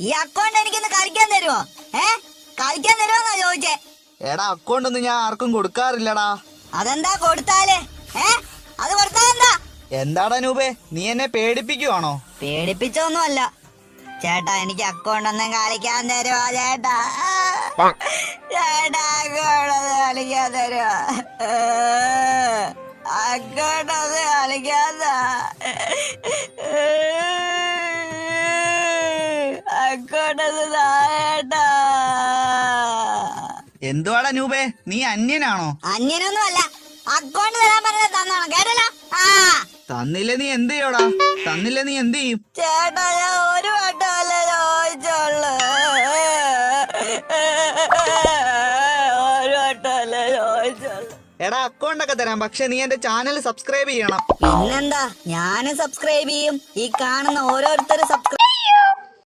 ഈ അക്കൗണ്ട് എനിക്കൊന്ന് കളിക്കാൻ തരുമോ? കളിക്കാൻ തരുമോന്നാ ചോദിച്ചേ. എടാ അക്കൗണ്ട് ഒന്നും ഞാൻ ആർക്കും കൊടുക്കാറില്ലടാ. അതെന്താ കൊടുത്താല്? അത് കൊടുത്താലെന്താ? എന്താടാ നൂപേ, നീ എന്നെ പേടിപ്പിക്കുവാണോ? പേടിപ്പിച്ചൊന്നുമല്ല ചേട്ടാ, എനിക്ക് അക്കൗണ്ട് ഒന്നും കളിക്കാൻ തരുമോ ചേട്ടാ? ചേട്ടാ അക്കൗണ്ട് ഒന്ന് കളിക്കാൻ തരുമോ? അക്കൗണ്ട് ഒന്ന് കളിക്കാൻ അക്കൗണ്ട് ഒന്ന് ചേട്ടാ. എന്തുവാടാ നൂപേ, നീ അന്യനാണോ? അന്യനൊന്നും അല്ല, അക്കൗണ്ട് തരാൻ പറഞ്ഞത് തന്നോണം, കേട്ടല്ലോ. തന്നില്ലേ നീ എന്ത് ചെയ്യോടാ? തന്നില്ലേ നീ എന്ത് ചെയ്യും? ചേട്ടാ ഞാൻ ഒരു വട്ടമല്ലേ ചോദിച്ചോളൂ, ഒരു വട്ടമല്ലേ ചോദിച്ചോളൂ. എടാ അക്കൗണ്ട് ഒക്കെ തരാം, പക്ഷെ നീ എന്റെ ചാനൽ സബ്സ്ക്രൈബ് ചെയ്യണം. പിന്നെന്താ, ഞാനും സബ്സ്ക്രൈബ് ചെയ്യും. ഈ കാണുന്ന ഓരോരുത്തരും സബ്സ്ക്രൈബ്